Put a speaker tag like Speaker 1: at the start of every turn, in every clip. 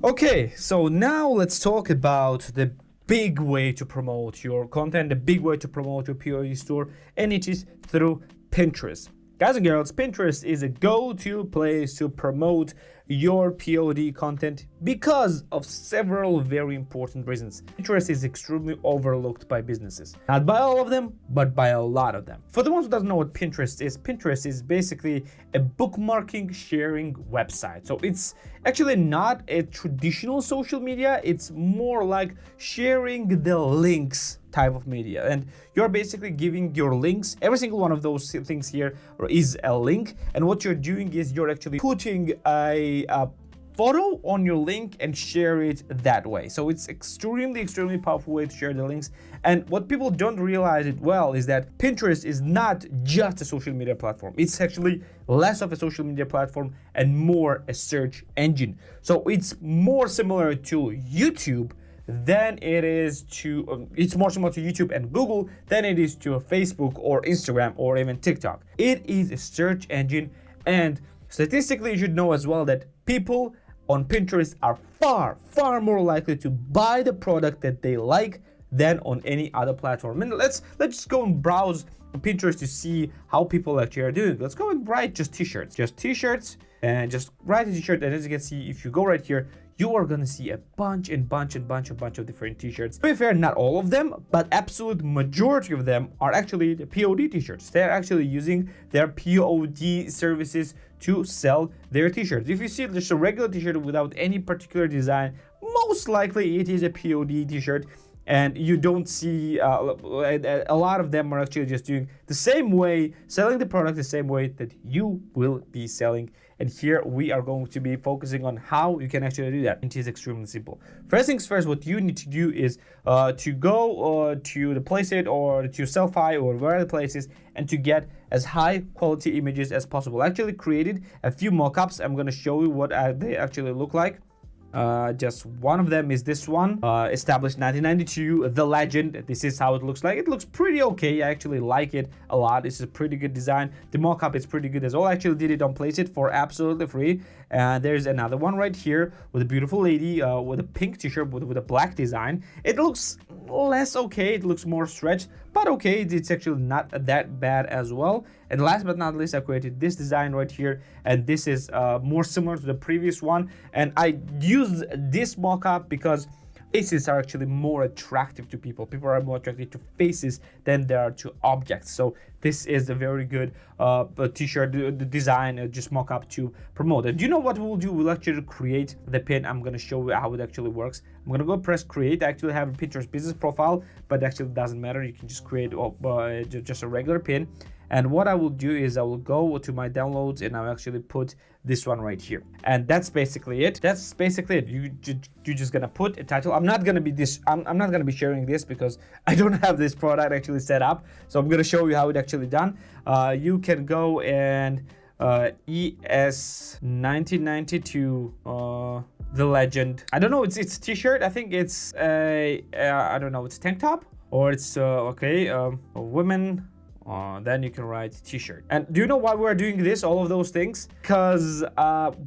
Speaker 1: Okay, so now let's talk about the big way to promote your content, the big way to promote your POD store, and it is through Pinterest. Guys and girls, Pinterest is a go-to place to promote your POD content because of several very important reasons. Pinterest is extremely overlooked by businesses. Not by all of them, but by a lot of them. For the ones who doesn't know what Pinterest is basically a bookmarking sharing website. So it's actually not a traditional social media, it's more like sharing the links type of media, and you're basically giving your links. Every single one of those things here is a link, and what you're doing is you're actually putting a photo on your link and share it that way. So it's extremely powerful way to share the links. And what people don't realize it well is that Pinterest is not just a social media platform. It's actually less of a social media platform and more a search engine. So it's more similar to YouTube than it is to, it's more similar to YouTube and Google than it is to Facebook or Instagram or even TikTok. It is a search engine, and statistically you should know as well that people on Pinterest are far more likely to buy the product that they like than on any other platform. And let's just go and browse Pinterest to see how people actually are doing. Let's go and write just t-shirts, and just write a t-shirt, and as you can see, if you go right here, you are gonna see a bunch of different t-shirts. To be fair, not all of them, but absolute majority of them are actually the POD t-shirts. They're actually using their POD services to sell their t-shirts. If you see just a regular t-shirt without any particular design, most likely it is a POD t-shirt. And you don't see a lot of them are actually just doing the same way, selling the product the same way that you will be selling. And here we are going to be focusing on how you can actually do that. It is extremely simple. First things first, what you need to do is to go to the Placeit or to Selfie or wherever the place is, and to get as high quality images as possible. I actually created a few mockups. I'm going to show you what they actually look like. Just one of them is this one, established 1992, the legend. This is how it looks like. It looks pretty okay. I actually like it a lot. This is a pretty good design. The mockup is pretty good as well. I actually did it on Placeit for absolutely free. And there's another one right here with a beautiful lady with a pink t-shirt with a black design. It looks less okay. It looks more stretched, but okay, it's actually not that bad as well. And last but not least, I created this design right here, and this is more similar to the previous one. And I used this mockup because faces are actually more attractive to people. People are more attracted to faces than they are to objects. So this is a very good t-shirt design, just mock-up to promote it. Do you know what we'll do? We'll actually create the pin. I'm going to show you how it actually works. I'm going to go press create. I actually have a Pinterest business profile, but actually it doesn't matter. You can just create just a regular pin. And what I will do is I will go to my downloads and I'll actually put this one right here. And that's basically it. That's basically it. You're just gonna put a title. I'm not gonna be sharing this because I don't have this product actually set up. So I'm gonna show you how it actually done. You can go and ES 1992 the legend. I don't know. It's t-shirt. I think it's I don't know. It's tank top or it's women. Then you can write t-shirt. And do you know why we're doing this, all of those things? Because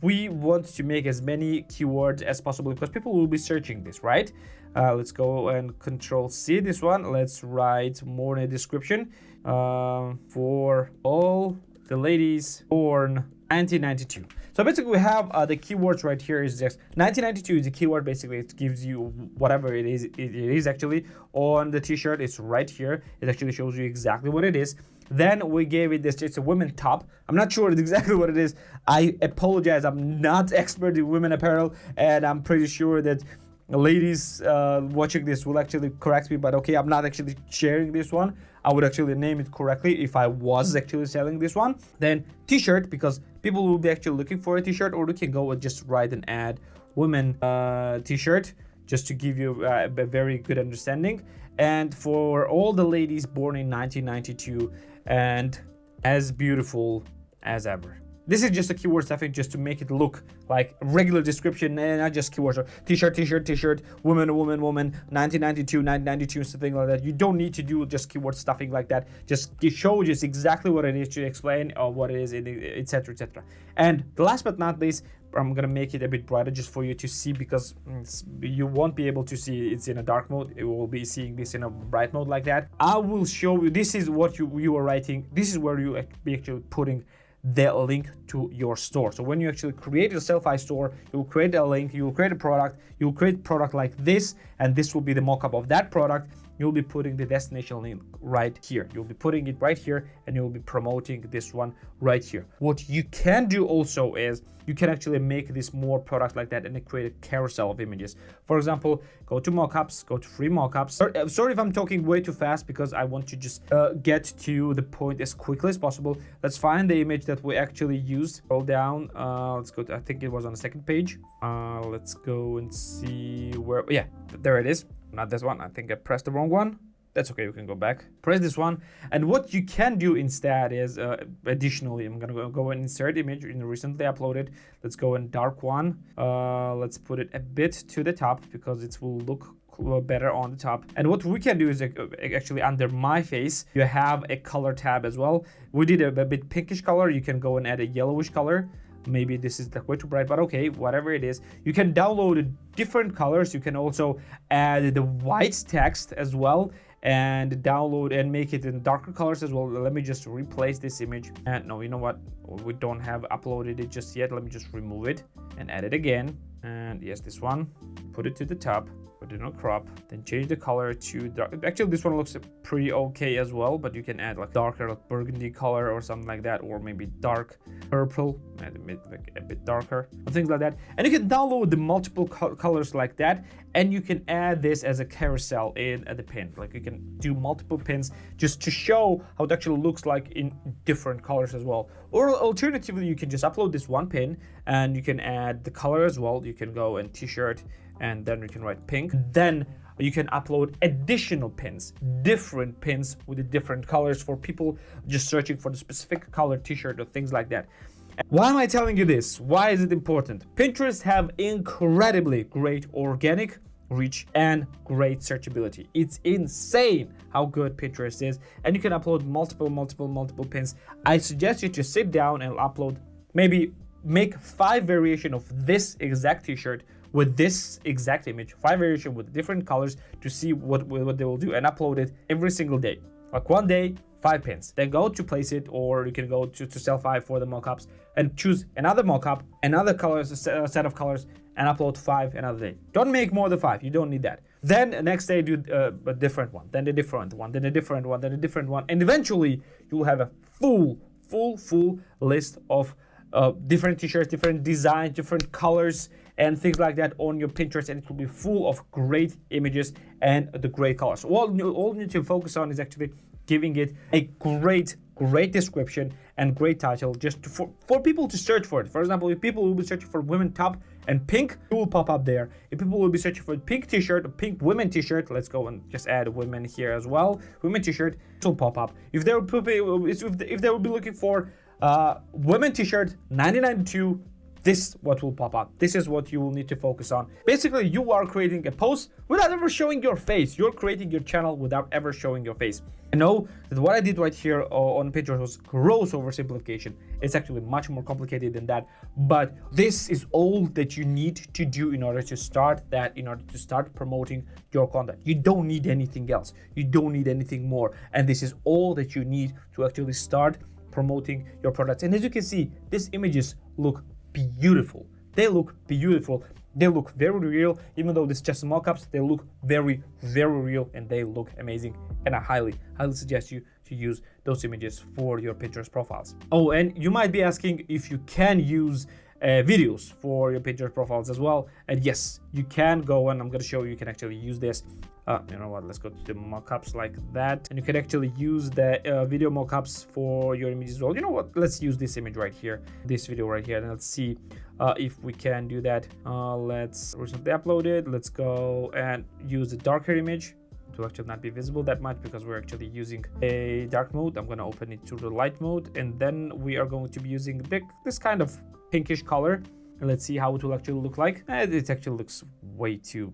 Speaker 1: we want to make as many keywords as possible, because people will be searching this, right? Let's go and Control C this one. Let's write more in the description. For all the ladies born 1992. So basically we have the keywords right here. Is just 1992 is the keyword. Basically it gives you whatever it is actually on the t-shirt. It's right here. It actually shows you exactly what it is. Then we gave it this, it's a women top. I'm not sure exactly what it is. I apologize, I'm not expert in women apparel, and I'm pretty sure that ladies watching this will actually correct me, but okay, I'm not actually sharing this one. I would actually name it correctly if I was actually selling this one. Then t-shirt, because people will be actually looking for a t-shirt, or you can go and just write an ad, women t-shirt, just to give you a very good understanding. And for all the ladies born in 1992 and as beautiful as ever. This is just a keyword stuffing just to make it look like a regular description and not just keywords. Or t-shirt, woman, 1992, 1992, something like that. You don't need to do just keyword stuffing like that. Just show just exactly what it is to explain or what it is, etc., etc. And the last but not least, I'm gonna make it a bit brighter just for you to see, because you won't be able to see it's in a dark mode. You will be seeing this in a bright mode like that. I will show you, this is what you are writing. This is where you be actually putting the link to your store. So when you actually create a Sellfy store, you will create a link, you will create a product, you will create a product like this, and this will be the mockup of that product. You'll be putting the destination link right here. You'll be putting it right here, and you'll be promoting this one right here. What you can do also is you can actually make this more product like that and then create a carousel of images. For example, go to mockups, go to free mockups. Sorry if I'm talking way too fast, because I want to just get to the point as quickly as possible. Let's find the image that we actually used. Scroll down. Let's go to, I think it was on the second page. Let's go and see where, yeah, there it is. Not this one, I think I pressed the wrong one. That's okay, we can go back. Press this one. And what you can do instead is, additionally, I'm gonna go and insert image in the recently uploaded. Let's go in dark one. Let's put it a bit to the top because it will look better on the top. And what we can do is actually under my face, you have a color tab as well. We did a bit pinkish color. You can go and add a yellowish color. Maybe this is like way too bright, but okay, whatever it is. You can download different colors. You can also add the white text as well and download and make it in darker colors as well. Let me just replace this image. And no, you know what? We don't have uploaded it just yet. Let me just remove it and add it again. And yes, this one, put it to the top, put it on crop, then change the color to dark. Actually, this one looks pretty okay as well, but you can add like darker, like burgundy color or something like that, or maybe dark purple, like a bit darker, things like that. And you can download the multiple colors like that, and you can add this as a carousel in at the pin. Like you can do multiple pins just to show how it actually looks like in different colors as well. Or alternatively, you can just upload this one pin and you can add the color as well. You can go and t-shirt, and then you can write pink. Then you can upload additional pins, different pins with the different colors for people just searching for the specific color t-shirt or things like that. Why am I telling you this? Why is it important? Pinterest have incredibly great organic reach and great searchability. It's insane how good Pinterest is, and you can upload multiple pins. I suggest you to sit down and upload, maybe make 5 variations of this exact t-shirt with this exact image, 5 variations with different colors to see what they will do, and upload it every single day. Like one day, 5 pins. Then go to place it, or you can go to Sellfy for the mockups and choose another mockup, another colors, a set of colors, and upload 5 another day. Don't make more than 5. You don't need that. Then the next day do a different one, then a different one, then a different one, then a different one, and eventually you will have a full list of different t-shirts, different designs, different colors, and things like that on your Pinterest, and it will be full of great images and the great colors. So all you need to focus on is actually giving it a great description and great title, just for people to search for it. For example, if people will be searching for women top and pink, it will pop up there. If people will be searching for pink t-shirt, a pink women t-shirt, let's go and just add women here as well. Women t-shirt, it will pop up. If they will be looking for women t-shirt 1992, this is what will pop up. This is what you will need to focus on. Basically, you are creating a post without ever showing your face. You're creating your channel without ever showing your face. I know that what I did right here on Pinterest was gross oversimplification. It's actually much more complicated than that, but this is all that you need to do in order to start promoting your content. You don't need anything else. You don't need anything more. And this is all that you need to actually start promoting your products. And as you can see, these images look beautiful. They look beautiful. They look very real. Even though this is just mockups, they look very real, and they look amazing. And I highly suggest you to use those images for your Pinterest profiles. Oh, and you might be asking if you can use videos for your Pinterest profiles as well. And yes, you can go, and I'm going to show you can actually use this. You know what, let's go to the mockups like that, and you can actually use the video mockups for your images as well. You know what, let's use this image right here, this video right here, and let's see if we can do that. Let's recently upload it. Let's go and use the darker image. to actually not be visible that much because we're actually using a dark mode. I'm going to open it to the light mode, and then we are going to be using this kind of pinkish color. And let's see how it will actually look like. It actually looks way too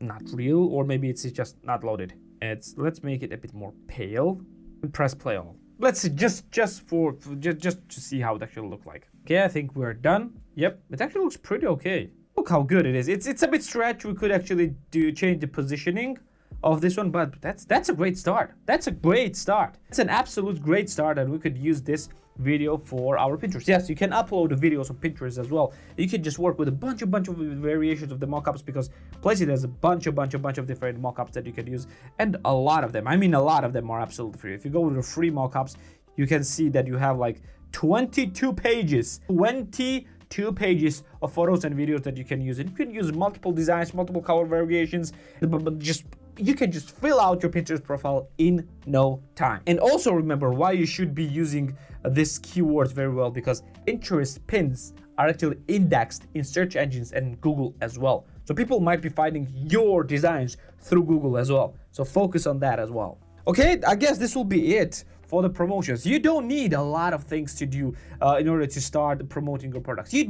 Speaker 1: not real, or maybe it's just not loaded. Let's make it a bit more pale and press play all. Let's see, just to see how it actually look like. Okay, I think we're done. Yep, it actually looks pretty okay. Look how good it is. It's a bit stretched. We could actually change the positioning of this one, but that's a great start. That's a great start. It's an absolute great start, and we could use this video for our Pinterest. Yes, you can upload the videos on Pinterest as well. You can just work with a bunch of variations of the mockups, because Placeit has a bunch of different mockups that you can use, and a lot of them, I mean a lot of them, are absolutely free. If you go to the free mockups, you can see that you have like 22 pages of photos and videos that you can use. And you can use multiple designs, multiple color variations, but you can just fill out your Pinterest profile in no time. And also remember why you should be using this keyword very well, because Pinterest pins are actually indexed in search engines and Google as well. So people might be finding your designs through Google as well. So focus on that as well. Okay, I guess this will be it for the promotions. You don't need a lot of things to do in order to start promoting your products. You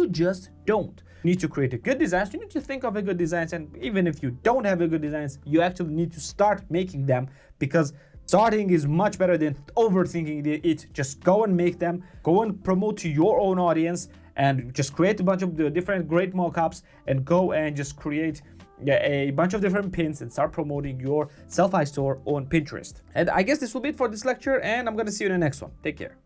Speaker 1: just don't. You need to create a good design. You need to think of a good designs, and even if you don't have a good designs, you actually need to start making them, because starting is much better than overthinking it. Just go and make them, go and promote to your own audience, and just create a bunch of the different great mockups, and go and just create a bunch of different pins and start promoting your self-hi store on Pinterest. And I guess this will be it for this lecture, and I'm gonna see you in the next one. Take care.